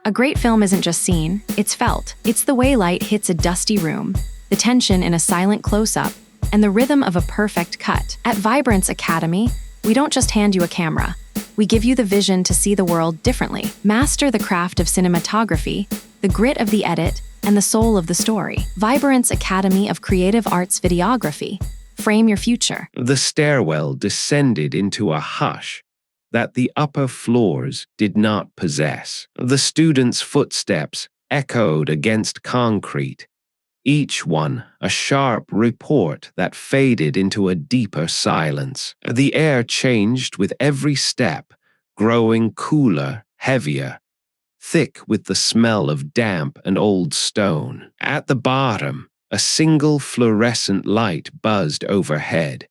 A great film isn't just seen, it's felt. It's the way light hits a dusty room, the tension in a silent close-up, and the rhythm of a perfect cut. At Vibrance Academy, we don't just hand you a camera. We give you the vision to see the world differently. Master the craft of cinematography, the grit of the edit, and the soul of the story. Vibrance Academy of Creative Arts Videography. Frame your future. The stairwell descended into a hush that the upper floors did not possess. The students' footsteps echoed against concrete, each one a sharp report that faded into a deeper silence. The air changed with every step, growing cooler, heavier, thick with the smell of damp and old stone. At the bottom, a single fluorescent light buzzed overhead,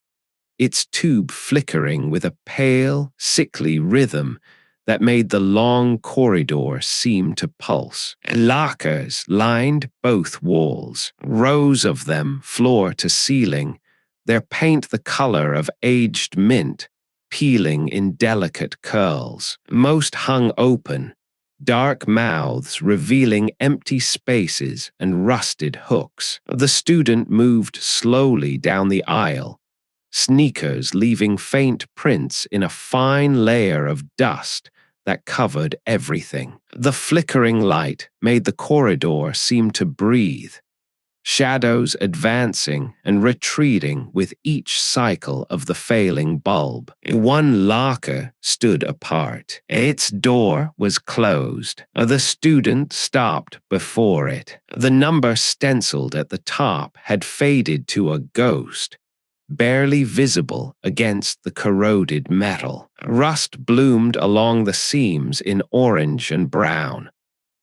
its tube flickering with a pale, sickly rhythm that made the long corridor seem to pulse. Lockers lined both walls, rows of them floor to ceiling, their paint the color of aged mint, peeling in delicate curls. Most hung open, dark mouths revealing empty spaces and rusted hooks. The student moved slowly down the aisle, sneakers leaving faint prints in a fine layer of dust that covered everything. The flickering light made the corridor seem to breathe, shadows advancing and retreating with each cycle of the failing bulb. One locker stood apart. Its door was closed. The student stopped before it. The number stenciled at the top had faded to a ghost, barely visible against the corroded metal. Rust bloomed along the seams in orange and brown,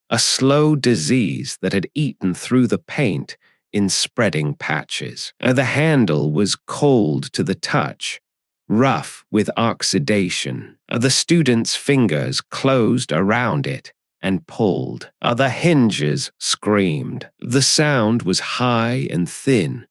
a slow disease that had eaten through the paint in spreading patches. The handle was cold to the touch, rough with oxidation. The student's fingers closed around it and pulled. The hinges screamed. The sound was high and thin,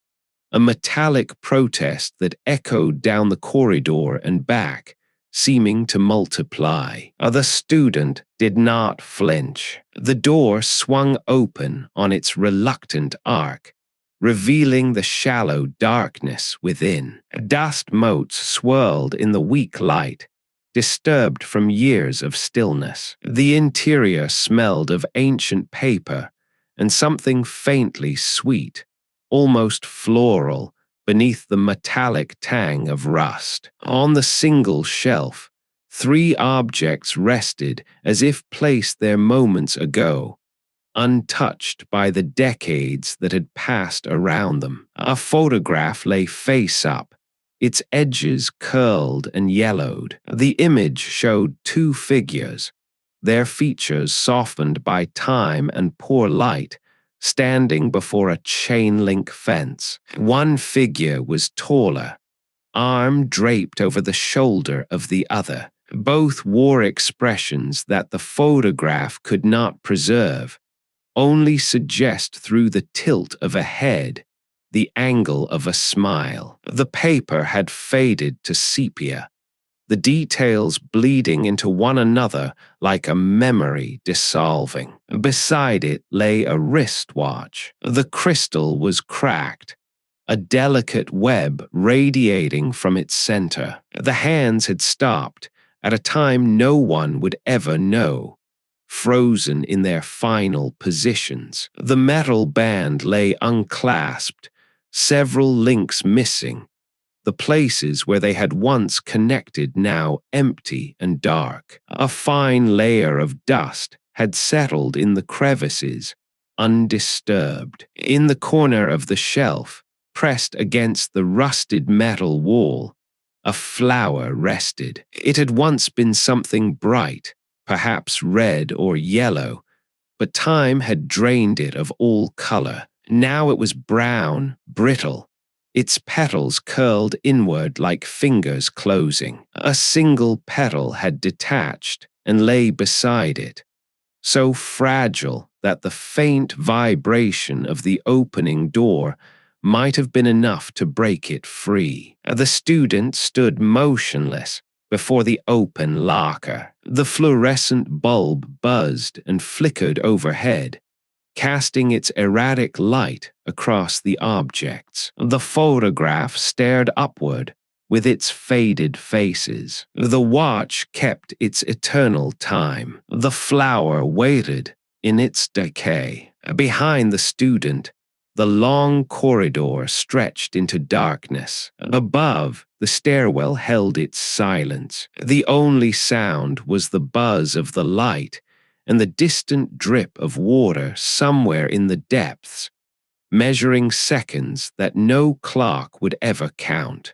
a metallic protest that echoed down the corridor and back, seeming to multiply. The student did not flinch. The door swung open on its reluctant arc, revealing the shallow darkness within. Dust motes swirled in the weak light, disturbed from years of stillness. The interior smelled of ancient paper and something faintly sweet, almost floral, beneath the metallic tang of rust. On the single shelf, 3 objects rested as if placed there moments ago, untouched by the decades that had passed around them. A photograph lay face up, its edges curled and yellowed. The image showed 2 figures, their features softened by time and poor light, standing before a chain-link fence. One figure was taller, arm draped over the shoulder of the other. Both wore expressions that the photograph could not preserve, only suggest through the tilt of a head, the angle of a smile. The paper had faded to sepia, the details bleeding into one another like a memory dissolving. Beside it lay a wristwatch. The crystal was cracked, a delicate web radiating from its center. The hands had stopped at a time no one would ever know, frozen in their final positions. The metal band lay unclasped, several links missing, the places where they had once connected now empty and dark. A fine layer of dust had settled in the crevices, undisturbed. In the corner of the shelf, pressed against the rusted metal wall, a flower rested. It had once been something bright, perhaps red or yellow, but time had drained it of all color. Now it was brown, brittle, its petals curled inward like fingers closing. A single petal had detached and lay beside it, so fragile that the faint vibration of the opening door might have been enough to break it free. The student stood motionless, before the open locker. The fluorescent bulb buzzed and flickered overhead, casting its erratic light across the objects. The photograph stared upward with its faded faces. The watch kept its eternal time. The flower waited in its decay. Behind the student, the long corridor stretched into darkness. Above, the stairwell held its silence. The only sound was the buzz of the light and the distant drip of water somewhere in the depths, measuring seconds that no clock would ever count.